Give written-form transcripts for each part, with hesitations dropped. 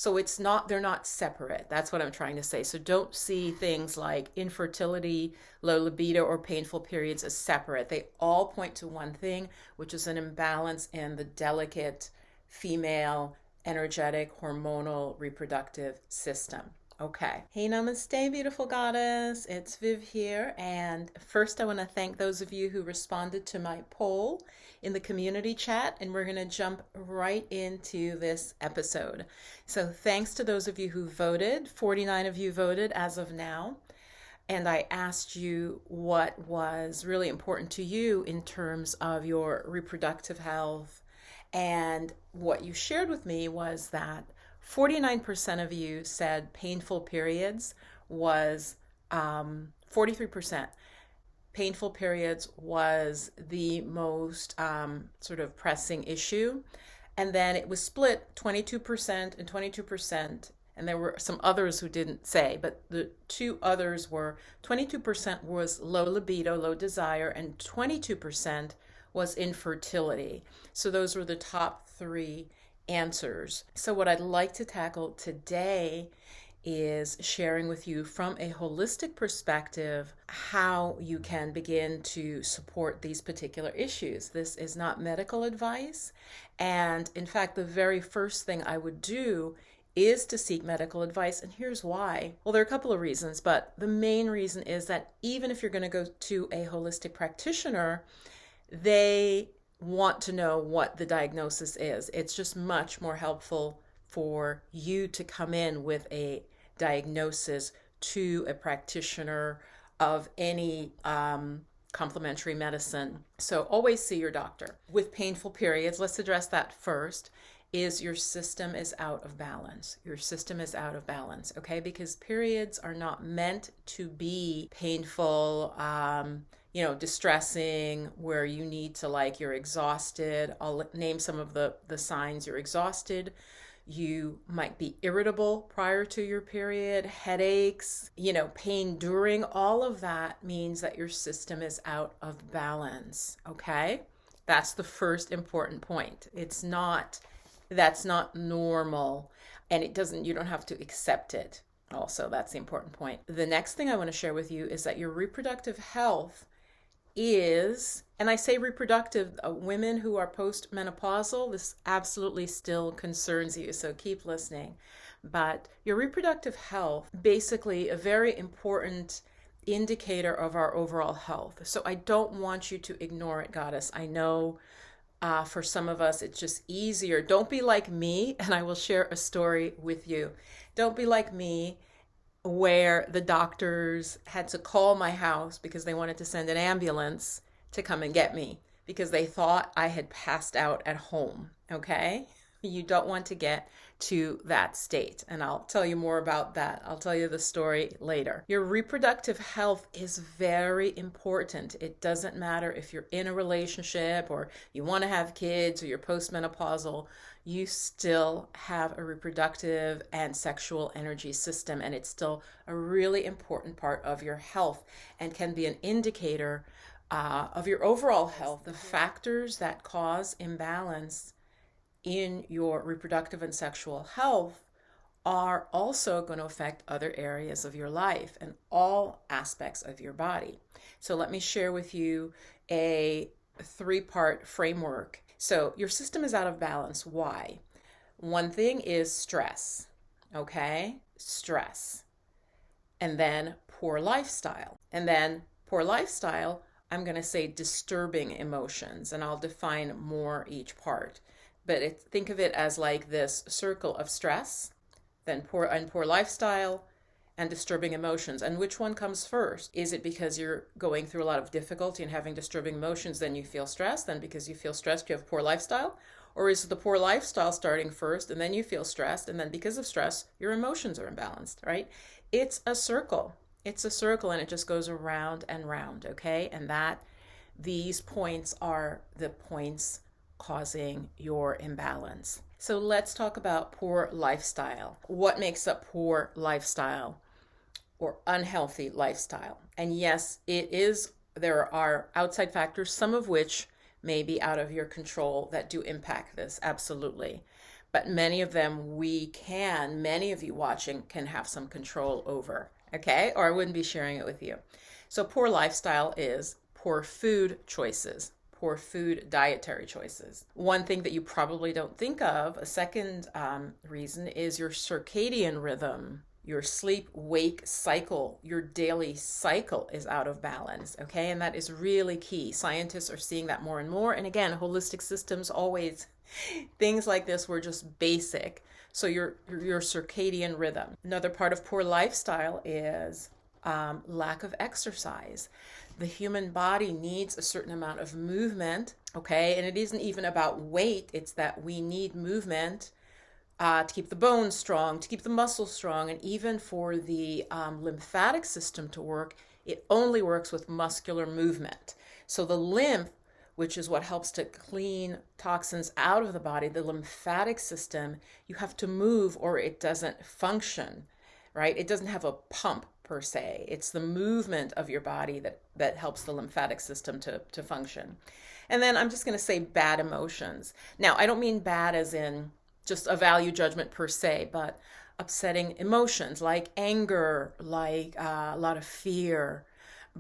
So they're not separate. That's what I'm trying to say. So don't see things like infertility, low libido, or painful periods as separate. They all point to one thing, which is an imbalance in the delicate female, energetic, hormonal, reproductive system. Okay. Hey, namaste, beautiful goddess. It's Viv here. And first, I want to thank those of you who responded to my poll in the community chat. And we're going to jump right into this episode. So, thanks to those of you who voted. 49 of you voted as of now. And I asked you what was really important to you in terms of your reproductive health. And what you shared with me was that 49% of you said painful periods was 43%. Painful periods was the most sort of pressing issue. And then it was split 22% and 22%. And there were some others who didn't say, but the two others were 22% was low libido, low desire, and 22% was infertility. So those were the top three answers. So what I'd like to tackle today is sharing with you from a holistic perspective how you can begin to support these particular issues. This is not medical advice. And in fact, the very first thing I would do is to seek medical advice. And here's why. Well, there are a couple of reasons, but the main reason is that even if you're going to go to a holistic practitioner, they want to know what the diagnosis is. It's just much more helpful for you to come in with a diagnosis to a practitioner of any complementary medicine. So always see your doctor. With painful periods, let's address that first, is your system is out of balance. Your system is out of balance, okay? Because periods are not meant to be painful, distressing, where you need to you're exhausted. I'll name some of the signs. You're exhausted. You might be irritable prior to your period, headaches, pain during. All of that means that your system is out of balance, okay? That's the first important point. That's not normal, and you don't have to accept it. Also, that's the important point. The next thing I want to share with you is that your reproductive health is, and I say reproductive, women who are postmenopausal, this absolutely still concerns you, so keep listening. But your reproductive health, basically a very important indicator of our overall health. So I don't want you to ignore it, goddess. I know for some of us, it's just easier. Don't be like me, and I will share a story with you. Don't be like me, where the doctors had to call my house because they wanted to send an ambulance to come and get me because they thought I had passed out at home, okay? You don't want to get to that state, and I'll tell you more about that. I'll tell you the story later. Your reproductive health is very important. It doesn't matter if you're in a relationship or you want to have kids or you're postmenopausal, you still have a reproductive and sexual energy system, and it's still a really important part of your health and can be an indicator of your overall health. The factors that cause imbalance in your reproductive and sexual health are also going to affect other areas of your life and all aspects of your body. So let me share with you a 3-part framework. So your system is out of balance. Why? One thing is stress, okay? Stress. And then poor lifestyle. And then poor lifestyle, I'm going to say disturbing emotions, and I'll define more each part. But think of it as like this circle of stress, then poor lifestyle, and disturbing emotions. And which one comes first? Is it because you're going through a lot of difficulty and having disturbing emotions, then you feel stressed? Then because you feel stressed, you have poor lifestyle? Or is the poor lifestyle starting first, and then you feel stressed, and then because of stress, your emotions are imbalanced, right? It's a circle. It's a circle, and it just goes around and round, okay? And these points are the points causing your imbalance. So let's talk about poor lifestyle. What makes up poor lifestyle or unhealthy lifestyle? And yes, there are outside factors, some of which may be out of your control, that do impact this, absolutely. but many of them many of you watching can have some control over, okay? Or I wouldn't be sharing it with you. So poor lifestyle is poor food choices, poor food dietary choices. One thing that you probably don't think of, a second reason, is your circadian rhythm. Your sleep wake cycle, your daily cycle is out of balance, okay? And that is really key. Scientists are seeing that more and more. And again, holistic systems always, things like this were just basic. So your circadian rhythm. Another part of poor lifestyle is lack of exercise. The human body needs a certain amount of movement, okay? And it isn't even about weight, it's that we need movement to keep the bones strong, to keep the muscles strong, and even for the lymphatic system to work, it only works with muscular movement. So the lymph, which is what helps to clean toxins out of the body, the lymphatic system, you have to move or it doesn't function, right? It doesn't have a pump per se. It's the movement of your body that helps the lymphatic system to function. And then I'm just going to say bad emotions. Now, I don't mean bad as in just a value judgment per se, but upsetting emotions like anger, like a lot of fear.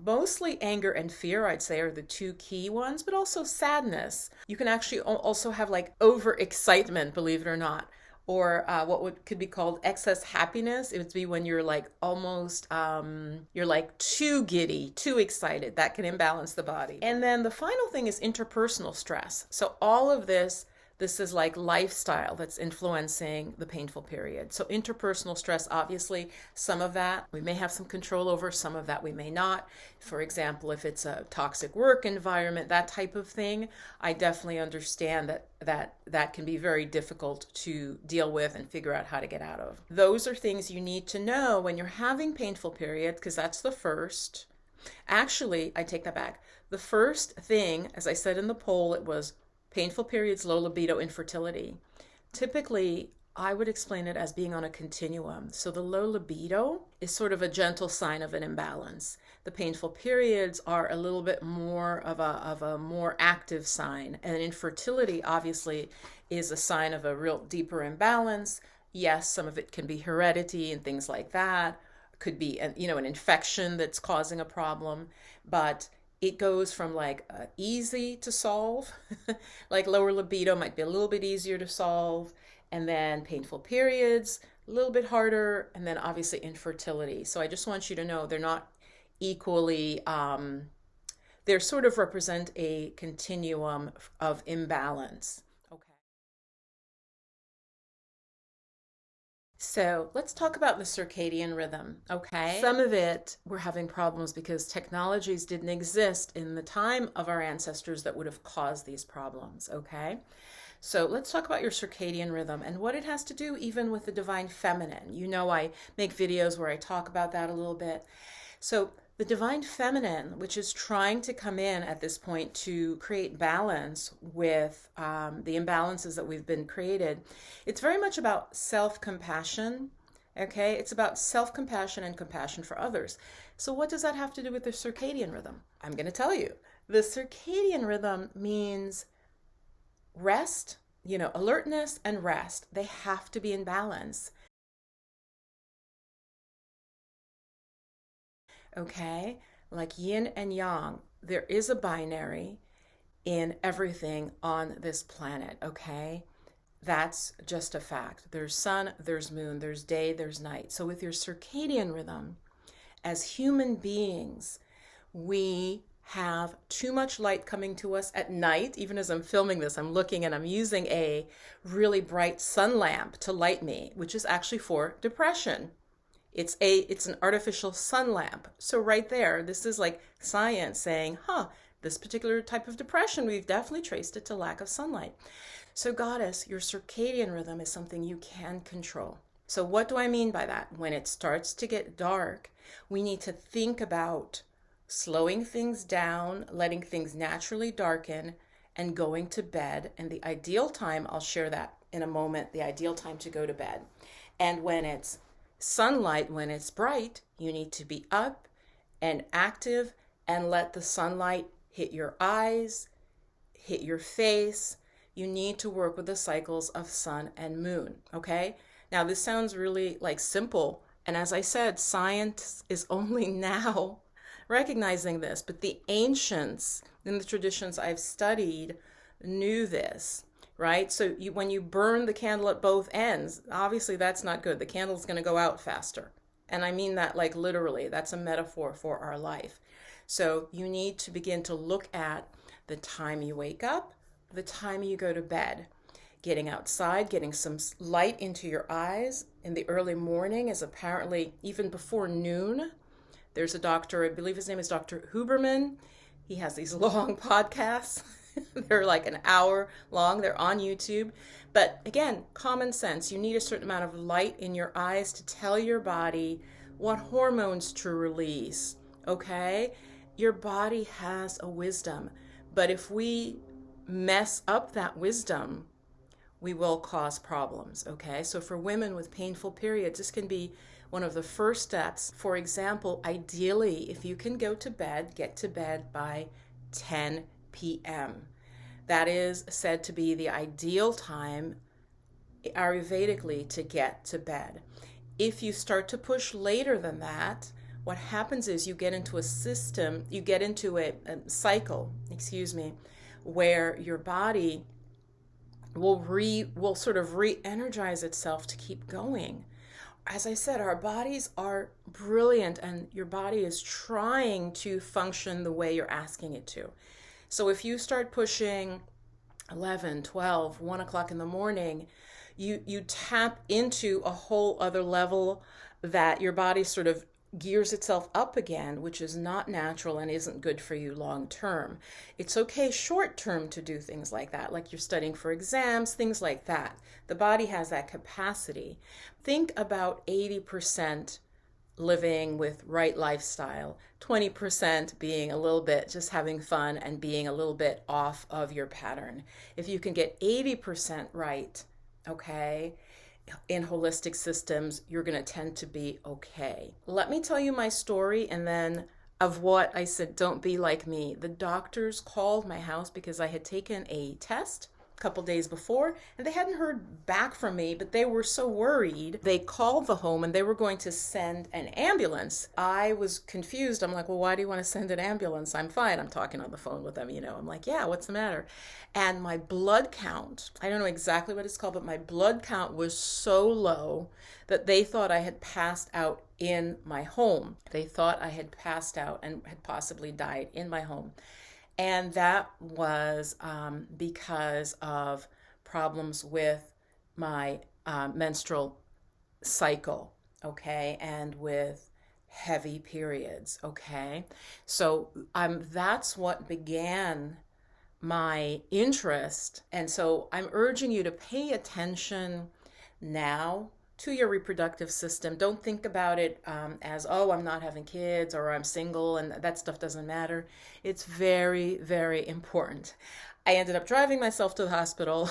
Mostly anger and fear, I'd say, are the two key ones, but also sadness. You can actually also have like overexcitement, believe it or not, or could be called excess happiness. It would be when you're like almost, you're like too giddy, too excited. That can imbalance the body. And then the final thing is interpersonal stress. So all of this is like lifestyle that's influencing the painful period. So interpersonal stress, obviously, some of that we may have some control over, some of that we may not. For example, if it's a toxic work environment, that type of thing, I definitely understand that can be very difficult to deal with and figure out how to get out of. Those are things you need to know when you're having painful periods, because that's the first. Actually, I take that back. The first thing, as I said in the poll, it was painful periods, low libido, infertility. Typically, I would explain it as being on a continuum. So the low libido is sort of a gentle sign of an imbalance. The painful periods are a little bit more of a more active sign. And infertility, obviously, is a sign of a real deeper imbalance. Yes, some of it can be heredity and things like that. Could be an infection that's causing a problem. But it goes from like easy to solve, like lower libido might be a little bit easier to solve, and then painful periods, a little bit harder, and then obviously infertility. So I just want you to know they're not equally, they sort of represent a continuum of imbalance. So let's talk about the circadian rhythm, okay? Some of it we're having problems because technologies didn't exist in the time of our ancestors that would have caused these problems, okay? So let's talk about your circadian rhythm and what it has to do even with the divine feminine. You know, I make videos where I talk about that a little bit. So the divine feminine, which is trying to come in at this point to create balance with the imbalances that we've been created, it's very much about self-compassion, okay? It's about self-compassion and compassion for others. So what does that have to do with the circadian rhythm? I'm going to tell you. The circadian rhythm means rest, alertness and rest. They have to be in balance. Okay, like yin and yang, there is a binary in everything on this planet, okay? That's just a fact. There's sun, there's moon, there's day, there's night. So with your circadian rhythm, as human beings, we have too much light coming to us at night. Even as I'm filming this, I'm looking and I'm using a really bright sun lamp to light me, which is actually for depression. It's an artificial sun lamp. So right there, this is like science saying, this particular type of depression, we've definitely traced it to lack of sunlight. So goddess, your circadian rhythm is something you can control. So what do I mean by that? When it starts to get dark, we need to think about slowing things down, letting things naturally darken, and going to bed. And the ideal time, I'll share that in a moment, the ideal time to go to bed. And when it's sunlight, when it's bright, you need to be up and active and let the sunlight hit your eyes, hit your face, you need to work with the cycles of sun and moon, okay? Now, this sounds really like simple. And as I said, science is only now recognizing this, but the ancients in the traditions I've studied knew this, right? So when you burn the candle at both ends, obviously that's not good. The candle's going to go out faster. And I mean that like literally. That's a metaphor for our life. So you need to begin to look at the time you wake up, the time you go to bed. Getting outside, getting some light into your eyes in the early morning is apparently even before noon. There's a doctor, I believe his name is Dr. Huberman. He has these long podcasts. They're like an hour long. They're on YouTube. But again, common sense. You need a certain amount of light in your eyes to tell your body what hormones to release, okay? Your body has a wisdom. But if we mess up that wisdom, we will cause problems, okay? So for women with painful periods, this can be one of the first steps. For example, ideally, if you can go to bed, get to bed by 10 p.m. That is said to be the ideal time Ayurvedically to get to bed. If you start to push later than that, what happens is you get into a system, you get into a cycle, where your body will sort of re-energize itself to keep going. As I said, our bodies are brilliant and your body is trying to function the way you're asking it to. So if you start pushing 11, 12, 1 o'clock in the morning, you tap into a whole other level that your body sort of gears itself up again, which is not natural and isn't good for you long term. It's okay short term to do things like that, like you're studying for exams, things like that. The body has that capacity. Think about 80% living with right lifestyle, 20% being a little bit just having fun and being a little bit off of your pattern. If you can get 80% right, okay, in holistic systems, you're going to tend to be okay. Let me tell you my story and then of what I said, don't be like me. The doctors called my house because I had taken a test a couple days before and they hadn't heard back from me, but they were so worried. They called the home and they were going to send an ambulance. I was confused. I'm like, well, why do you want to send an ambulance? I'm fine. I'm talking on the phone with them, I'm like, yeah, what's the matter? And my blood count, I don't know exactly what it's called, but my blood count was so low that they thought I had passed out in my home. They thought I had passed out and had possibly died in my home. And that was because of problems with my menstrual cycle, okay, and with heavy periods, okay. So that's what began my interest. And so I'm urging you to pay attention now to your reproductive system. Don't think about it as, oh, I'm not having kids or I'm single and that stuff doesn't matter. It's very, very important. I ended up driving myself to the hospital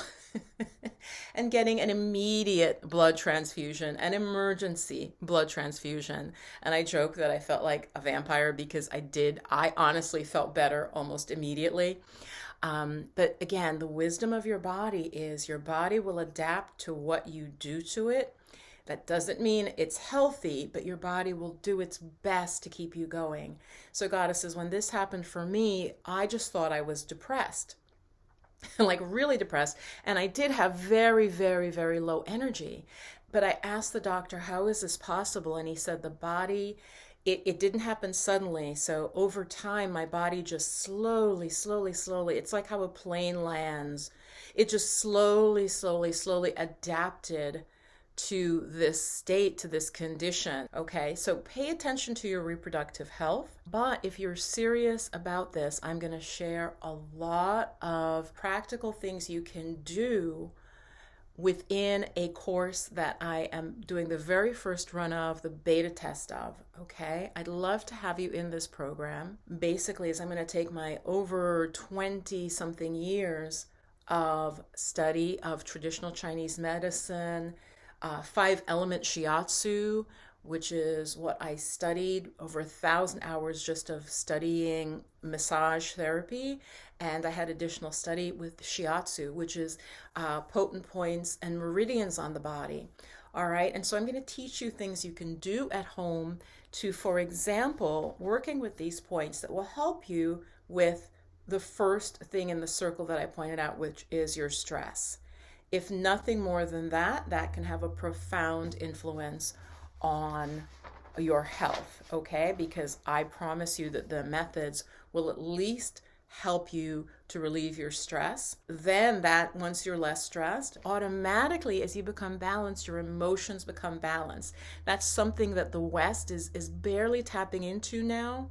and getting an immediate blood transfusion, an emergency blood transfusion. And I joke that I felt like a vampire because I honestly felt better almost immediately. But again, the wisdom of your body is your body will adapt to what you do to it. That doesn't mean it's healthy, but your body will do its best to keep you going. So goddesses, when this happened for me, I just thought I was depressed, like really depressed. And I did have very, very, very low energy. But I asked the doctor, how is this possible? And he said the body, it didn't happen suddenly. So over time, my body just slowly, it's like how a plane lands. It just slowly adapted to this state, to this condition, okay? So pay attention to your reproductive health. But if you're serious about this, I'm going to share a lot of practical things you can do within a course that I am doing the very first run of, the beta test of, okay? I'd love to have you in this program. Basically, is I'm going to take my over 20-something years of study of traditional Chinese medicine, 5-element shiatsu, which is what I studied, over 1,000 hours just of studying massage therapy. And I had additional study with shiatsu, which is potent points and meridians on the body. All right, and so I'm going to teach you things you can do at home to, for example, working with these points that will help you with the first thing in the circle that I pointed out, which is your stress. If nothing more than that, that can have a profound influence on your health, okay? Because I promise you that the methods will at least help you to relieve your stress. Then that, once you're less stressed, automatically as you become balanced, your emotions become balanced. That's something that the West is barely tapping into now,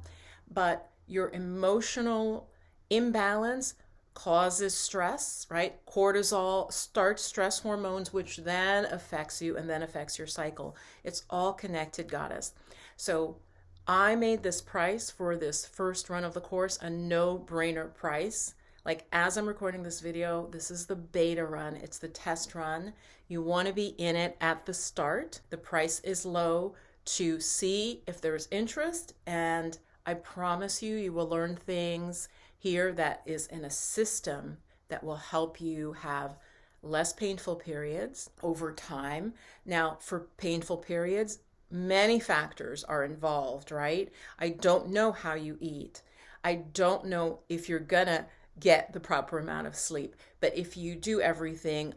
but your emotional imbalance causes stress, right? Cortisol starts stress hormones, which then affects you and then affects your cycle. It's all connected, goddess. So I made this price for this first run of the course a no-brainer price. Like, as I'm recording this video, this is the beta run. It's the test run. You want to be in it at the start. The price is low to see if there's interest, and I promise you, you will learn things here that is in a system that will help you have less painful periods over time. Now, for painful periods, many factors are involved, right? I don't know how you eat. I don't know if you're gonna get the proper amount of sleep. But if you do everything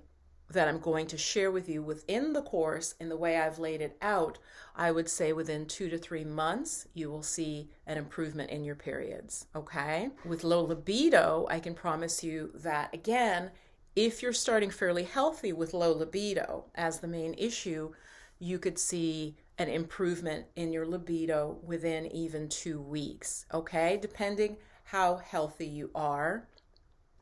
that I'm going to share with you within the course in the way I've laid it out, I would say within 2 to 3 months, you will see an improvement in your periods, okay? With low libido, I can promise you that, again, if you're starting fairly healthy with low libido as the main issue, you could see an improvement in your libido within even 2 weeks, okay? Depending how healthy you are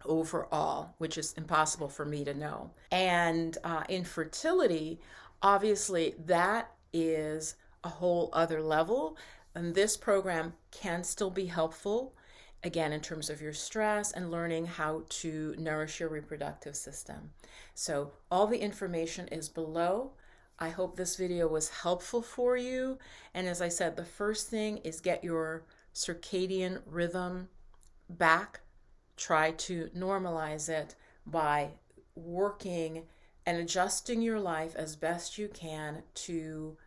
overall, which is impossible for me to know. And infertility, obviously, that is a whole other level. And this program can still be helpful, again, in terms of your stress and learning how to nourish your reproductive system. So all the information is below. I hope this video was helpful for you. And as I said, the first thing is get your circadian rhythm back. Try to normalize it by working and adjusting your life as best you can to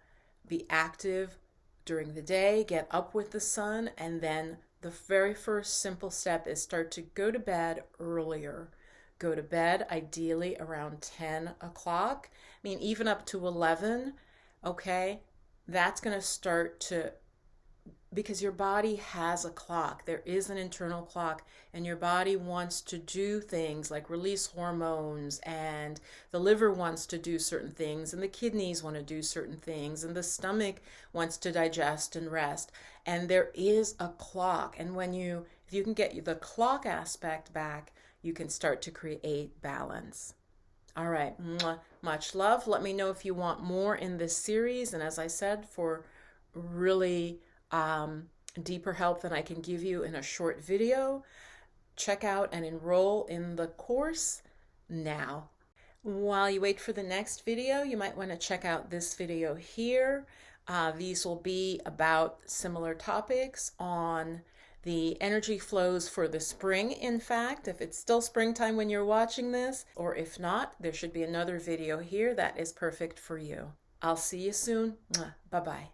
be active during the day, get up with the sun, and then the very first simple step is start to go to bed earlier. Go to bed ideally around 10 o'clock. I mean, even up to 11, okay? That's going to start to, because your body has a clock. There is an internal clock, and your body wants to do things like release hormones, and the liver wants to do certain things, and the kidneys want to do certain things, and the stomach wants to digest and rest. And there is a clock. And if you can get the clock aspect back, you can start to create balance. All right, much love. Let me know if you want more in this series. And as I said, for really deeper help than I can give you in a short video, check out and enroll in the course now. While you wait for the next video, you might want to check out this video here. These will be about similar topics on the energy flows for the spring, in fact, if it's still springtime when you're watching this, or if not, there should be another video here that is perfect for you. I'll see you soon. Bye-bye.